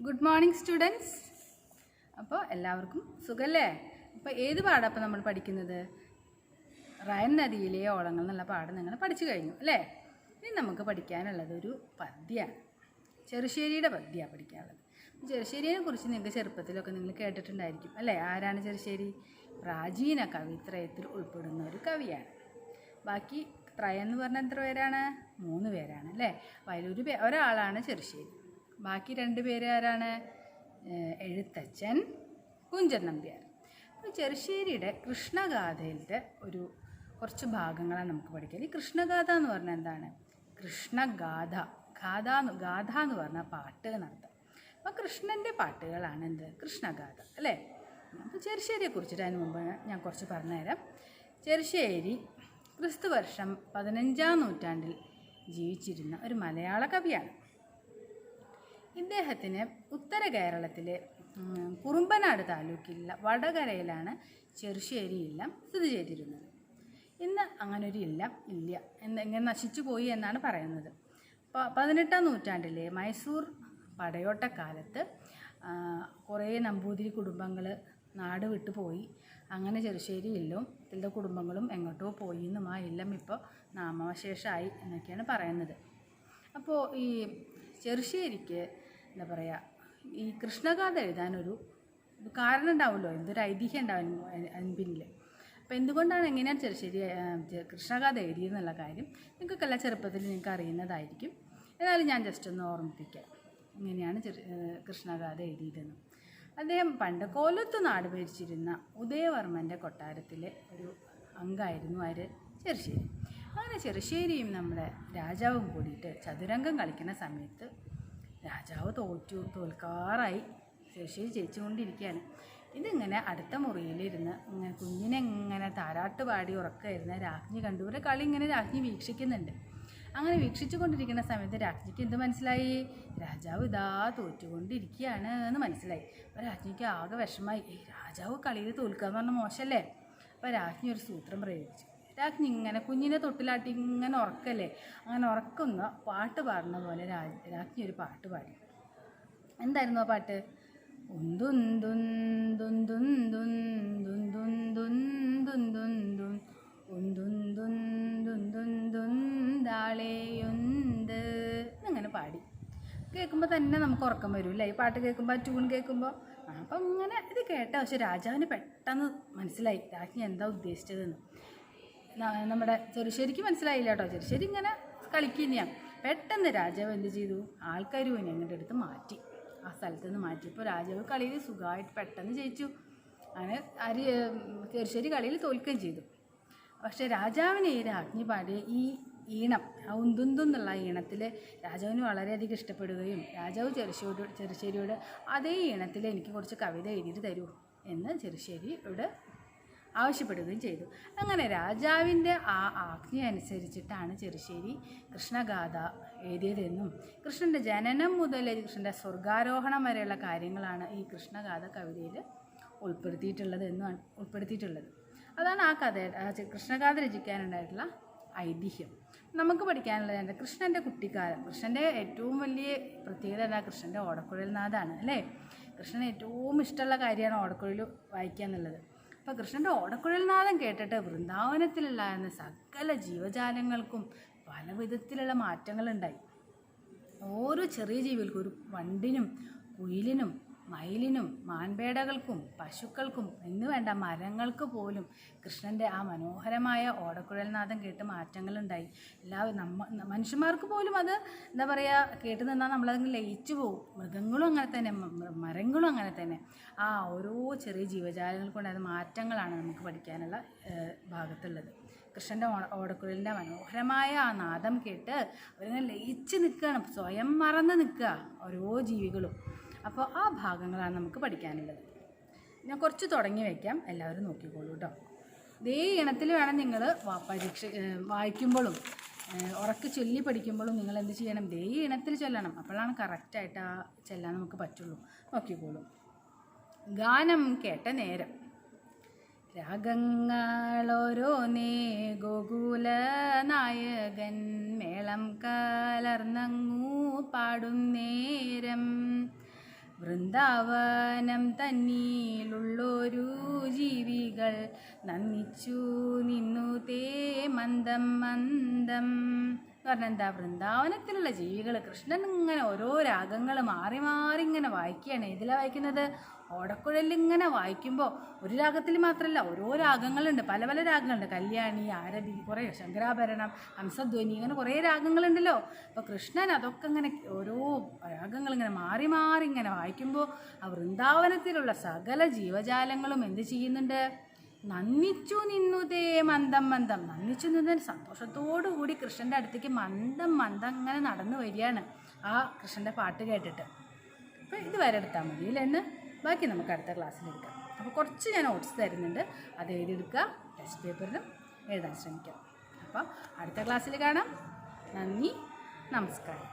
Good morning students. അപ്പോൾ എല്ലാവർക്കും സുഖല്ലേ? അപ്പോൾ ഏത് പാഠം അപ്പോൾ നമ്മൾ പഠിക്കുന്നത്? റൈൻ നദിയിലെ ഓളങ്ങൾ എന്നുള്ള പാഠം നിങ്ങൾ പഠിച്ചു കഴിഞ്ഞു അല്ലേ? ഇനി നമുക്ക് പഠിക്കാനുള്ളത് ഒരു പദ്യമാണ്. ചെറുശ്ശേരിയുടെ പദ്യമാണ് പഠിക്കാനുള്ളത്. ചെറുശ്ശേരിയെ കുറിച്ച് നിങ്ങൾക്ക് ചെറുപ്പത്തിലൊക്കെ നിങ്ങൾ കേട്ടിട്ടുണ്ടായിരിക്കും അല്ലേ? ആരാണ് ചെറുശ്ശേരി? പ്രാചീന കവിത്രയത്തിൽ ഉൾപ്പെടുന്ന ഒരു കവിയാണ്. ബാക്കി ത്രയം എന്ന് പറഞ്ഞാൽ എത്ര പേരാണ്? 3 പേരാണ് അല്ലേ? അപ്പോൾ അതിലൊരു ഒരാളാണ് ചെറുശ്ശേരി. ബാക്കി 2 പേര് ആരാണ്? എഴുത്തച്ഛൻ, കുഞ്ചൻ നമ്പ്യാർ. അപ്പോൾ ചെറുശ്ശേരിയുടെ കൃഷ്ണഗാഥയിലത്തെ കുറച്ച് ഭാഗങ്ങളാണ് നമുക്ക് പഠിക്കുക. ഈ കൃഷ്ണഗാഥ എന്ന് പറഞ്ഞാൽ എന്താണ്? കൃഷ്ണഗാഥ, ഗാഥ എന്ന് പറഞ്ഞാൽ പാട്ട് എന്നർത്ഥം. അപ്പോൾ കൃഷ്ണൻ്റെ പാട്ടുകളാണ് എന്ത്? കൃഷ്ണഗാഥ അല്ലേ? അപ്പോൾ ചെറുശ്ശേരിയെ കുറിച്ചിട്ട് അതിന് മുമ്പ് ഞാൻ കുറച്ച് പറഞ്ഞുതരാം. ചെറുശ്ശേരി ക്രിസ്തുവർഷം 15-ാം നൂറ്റാണ്ടിൽ ജീവിച്ചിരുന്ന ഒരു മലയാള കവിയാണ്. ഇദ്ദേഹത്തിന് ഉത്തര കേരളത്തിലെ കുറുമ്പനാട് താലൂക്കിലുള്ള വടകരയിലാണ് ചെറുശ്ശേരി ഇല്ലം സ്ഥിതി ചെയ്തിരുന്നത്. ഇന്ന് അങ്ങനൊരു ഇല്ലം ഇല്ല, ഇങ്ങനെ നശിച്ചു പോയി എന്നാണ് പറയുന്നത്. 18-ാം നൂറ്റാണ്ടിലെ മൈസൂർ പടയോട്ടക്കാലത്ത് കുറേ നമ്പൂതിരി കുടുംബങ്ങൾ നാട് വിട്ടു പോയി. അങ്ങനെ ചെറുശ്ശേരി ഇല്ലവും ഇതിൻ്റെ കുടുംബങ്ങളും എങ്ങോട്ടോ പോയി എന്നും ആ ഇല്ലം ഇപ്പോൾ നാമാവശേഷമായി എന്നൊക്കെയാണ് പറയുന്നത്. അപ്പോൾ ഈ ചെറുശ്ശേരിക്ക് എന്താ പറയുക, ഈ കൃഷ്ണഗാഥ എഴുതാനൊരു കാരണം ഉണ്ടാവുമല്ലോ, എന്തൊരു ഐതിഹ്യം ഉണ്ടാവും അതിന് പിന്നിൽ. അപ്പോൾ എന്തുകൊണ്ടാണ്, എങ്ങനെയാണ് ചെറുശ്ശേരി കൃഷ്ണഗാഥ എഴുതിയെന്നുള്ള കാര്യം നിങ്ങൾക്കെല്ലാം ചെറുപ്പത്തിൽ നിങ്ങൾക്ക് അറിയുന്നതായിരിക്കും. എന്നാലും ഞാൻ ജസ്റ്റ് ഒന്ന് ഓർമ്മിപ്പിക്കാം എങ്ങനെയാണ് കൃഷ്ണഗാഥ എഴുതിയതെന്ന്. അദ്ദേഹം പണ്ട് കോലത്ത് നാട് ഭരിച്ചിരുന്ന ഉദയവർമ്മൻ്റെ കൊട്ടാരത്തിലെ ഒരു അംഗമായിരുന്നു ആര്? ചെറുശ്ശേരി. അങ്ങനെ ചെറുശ്ശേരിയും നമ്മുടെ രാജാവും കൂടിയിട്ട് ചതുരംഗം കളിക്കുന്ന സമയത്ത് രാജാവ് തോൽക്കാറായി. ചെറുശ്ശേരി ജയിച്ചുകൊണ്ടിരിക്കുകയാണ്. ഇതിങ്ങനെ അടുത്ത മുറിയിലിരുന്ന് ഇങ്ങനെ കുഞ്ഞിനെ ഇങ്ങനെ താരാട്ട് പാടി ഉറക്കമായിരുന്ന രാജ്ഞി കണ്ടു. ഇവരെ കളി ഇങ്ങനെ രാജ്ഞി വീക്ഷിക്കുന്നുണ്ട്. അങ്ങനെ വീക്ഷിച്ചു കൊണ്ടിരിക്കുന്ന സമയത്ത് രാജ്ഞിക്ക് എന്ത് മനസ്സിലായി? രാജാവ് ഇതാ തോറ്റുകൊണ്ടിരിക്കുകയാണ് എന്ന് മനസ്സിലായി. അപ്പോൾ രാജ്ഞിക്ക് ആകെ വിഷമായി. രാജാവ് കളിയിൽ തോൽക്കുക എന്ന് പറഞ്ഞാൽ മോശമല്ലേ? അപ്പോൾ രാജ്ഞി ഒരു സൂത്രം പ്രയോഗിച്ചു. രാജ്ഞി ഇങ്ങനെ കുഞ്ഞിനെ തൊട്ടിലാട്ടി ഇങ്ങനെ ഉറക്കല്ലേ, അങ്ങനെ ഉറക്കുന്ന പാട്ട് പാടുന്ന പോലെ രാജ്ഞി ഒരു പാട്ട് പാടി. എന്തായിരുന്നു ആ പാട്ട്? എന്നിങ്ങനെ പാടി. കേൾക്കുമ്പോൾ തന്നെ നമുക്ക് ഉറക്കം വരും അല്ലേ? ഈ പാട്ട് കേൾക്കുമ്പോൾ, ട്യൂൺ കേൾക്കുമ്പോൾ. അപ്പം ഇങ്ങനെ ഇത് കേട്ട പക്ഷെ രാജാവിന് പെട്ടെന്ന് മനസ്സിലായി രാജ്ഞി എന്താ ഉദ്ദേശിച്ചതെന്ന്. നമ്മുടെ ചെറുശ്ശേരിക്ക് മനസ്സിലായില്ല കേട്ടോ. ചെറുശ്ശേരി ഇങ്ങനെ കളിക്കുന്നതാണ്. പെട്ടെന്ന് രാജാവ് എന്ത് ചെയ്തു? ആൾക്കാർ ഞങ്ങളുടെ അടുത്ത് മാറ്റി, ആ സ്ഥലത്ത് നിന്ന് മാറ്റി. ഇപ്പോൾ രാജാവ് കളിയിൽ സുഖമായിട്ട് പെട്ടെന്ന് ജയിച്ചു. അങ്ങനെ ചെറുശ്ശേരി കളിയിൽ തോൽക്കുകയും ചെയ്തു. പക്ഷേ രാജാവിന് ഈ രാജ്ഞി പാടിയ ഈ ഈണം, എന്നുള്ള ഈണത്തിൽ രാജാവിന് വളരെയധികം ഇഷ്ടപ്പെടുകയും രാജാവ് ചെറുശ്ശേരിയോട് അതേ ഈണത്തിൽ എനിക്ക് കുറച്ച് കവിത എഴുതിയിട്ട് തരൂ എന്ന് ചെറുശ്ശേരിയോട് ആവശ്യപ്പെടുകയും ചെയ്തു. അങ്ങനെ രാജാവിൻ്റെ ആ ആജ്ഞ അനുസരിച്ചിട്ടാണ് ചെറുശ്ശേരി കൃഷ്ണഗാഥ എഴുതിയതെന്നും കൃഷ്ണൻ്റെ ജനനം മുതൽ കൃഷ്ണൻ്റെ സ്വർഗാരോഹണം വരെയുള്ള കാര്യങ്ങളാണ് ഈ കൃഷ്ണഗാഥ കവിതയിൽ ഉൾപ്പെടുത്തിയിട്ടുള്ളത്. അതാണ് ആ കൃഷ്ണഗാഥ രചിക്കാനുണ്ടായിട്ടുള്ള ഐതിഹ്യം. നമുക്ക് പഠിക്കാനുള്ളത് കൃഷ്ണൻ്റെ കുട്ടിക്കാലം. കൃഷ്ണൻ്റെ ഏറ്റവും വലിയ പ്രത്യേകത എന്താ? കൃഷ്ണൻ്റെ ഓടക്കുഴൽ നാദാണ് അല്ലേ? കൃഷ്ണന് ഏറ്റവും ഇഷ്ടമുള്ള കാര്യമാണ് ഓടക്കുഴൽ വായിക്കുക എന്നുള്ളത്. അപ്പോൾ കൃഷ്ണൻ്റെ ഓടക്കുഴൽ നാദം കേട്ടിട്ട് വൃന്ദാവനത്തിലുണ്ടായിരുന്ന സകല ജീവജാലങ്ങൾക്കും പല വിധത്തിലുള്ള മാറ്റങ്ങളുണ്ടായി. ഓരോ ചെറിയ ജീവികൾക്കും, ഒരു വണ്ടിനും കുയിലിനും മയിലിനും മാൻപേടകൾക്കും പശുക്കൾക്കും എന്ന് വേണ്ട മരങ്ങൾക്ക് പോലും കൃഷ്ണൻ്റെ ആ മനോഹരമായ ഓടക്കുഴൽനാദം കേട്ട് മാറ്റങ്ങളുണ്ടായി. മനുഷ്യന്മാർക്ക് പോലും അത് എന്താ പറയുക, കേട്ട് നിന്നാൽ നമ്മളതിന് ലയിച്ചു പോകും. മൃഗങ്ങളും അങ്ങനെ തന്നെ, മരങ്ങളും അങ്ങനെ തന്നെ. ആ ഓരോ ചെറിയ ജീവജാലങ്ങൾക്കുണ്ടായ മാറ്റങ്ങളാണ് നമുക്ക് പഠിക്കാനുള്ള ഭാഗത്തുള്ളത്. കൃഷ്ണൻ്റെ ഓടക്കുഴലിൻ്റെ മനോഹരമായ ആ നാദം കേട്ട് അവരിങ്ങനെ ലയിച്ച് നിൽക്കുകയാണ്, സ്വയം മറന്ന് നിൽക്കുക ഓരോ ജീവികളും. അപ്പോൾ ആ ഭാഗങ്ങളാണ് നമുക്ക് പഠിക്കാനുള്ളത്. ഞാൻ കുറച്ച് തുടങ്ങി വയ്ക്കാം, എല്ലാവരും നോക്കിക്കോളൂ കേട്ടോ. ഇതേ ഇനത്തിൽ വേണം നിങ്ങൾ വായിക്കുമ്പോഴും ഉറക്കെ ചൊല്ലി പഠിക്കുമ്പോഴും നിങ്ങൾ എന്ത് ചെയ്യണം? ഇതേ ഇനത്തിൽ ചൊല്ലണം. അപ്പോഴാണ് കറക്റ്റായിട്ട് ആ ചെല്ലാൻ നമുക്ക് പറ്റുള്ളൂ. നോക്കിക്കോളൂ. ഗാനം കേട്ട നേരം. രാഗങ്ങളോരോന്നേ ഗോകുല നായകൻ മേളം കലർന്നങ്ങൂ പാടും നേരം വൃന്ദാവനം തന്നിലുള്ളൊരു ജീവികൾ നന്ദിച്ചു നിന്നു തേ മന്ദം മന്ദം എന്ന് പറഞ്ഞാൽ എന്താ, വൃന്ദാവനത്തിലുള്ള ജീവികൾ കൃഷ്ണൻ ഇങ്ങനെ ഓരോ രാഗങ്ങൾ മാറി മാറി ഇങ്ങനെ വായിക്കുകയാണ്. ഇതിലാണ് വായിക്കുന്നത്, ഓടക്കുഴലിങ്ങനെ വായിക്കുമ്പോൾ ഒരു രാഗത്തിൽ മാത്രമല്ല, ഓരോ രാഗങ്ങളുണ്ട്, പല പല രാഗങ്ങളുണ്ട്. കല്യാണി, ആരതി, കുറേ ശങ്കരാഭരണം, ഹംസധ്വനി, ഇങ്ങനെ കുറേ രാഗങ്ങളുണ്ടല്ലോ. അപ്പോൾ കൃഷ്ണൻ അതൊക്കെ ഇങ്ങനെ ഓരോ രാഗങ്ങൾ ഇങ്ങനെ മാറി മാറി ഇങ്ങനെ വായിക്കുമ്പോൾ ആ വൃന്ദാവനത്തിലുള്ള സകല ജീവജാലങ്ങളും എന്ത് ചെയ്യുന്നുണ്ട്, നന്ദിച്ചു നിന്നുതേ മന്ദം മന്ദം. നന്ദിച്ചു നിന്നതിന് സന്തോഷത്തോടു കൂടി കൃഷ്ണൻ്റെ അടുത്തേക്ക് മന്ദം മന്ദം അങ്ങനെ നടന്നു വരികയാണ് ആ കൃഷ്ണൻ്റെ പാട്ട് കേട്ടിട്ട്. അപ്പോൾ ഇത് വരെ എടുത്താൽ മതി ഇല്ലെന്ന്, ബാക്കി നമുക്ക് അടുത്ത ക്ലാസ്സിൽ എടുക്കാം. അപ്പോൾ കുറച്ച് ഞാൻ നോട്ട്സ് തരുന്നുണ്ട്, അത് എഴുതിയെടുക്കുക, ടെസ്റ്റ് പേപ്പറിലും എഴുതാൻ ശ്രമിക്കാം. അപ്പോൾ അടുത്ത ക്ലാസ്സിൽ കാണാം. നന്ദി, നമസ്കാരം.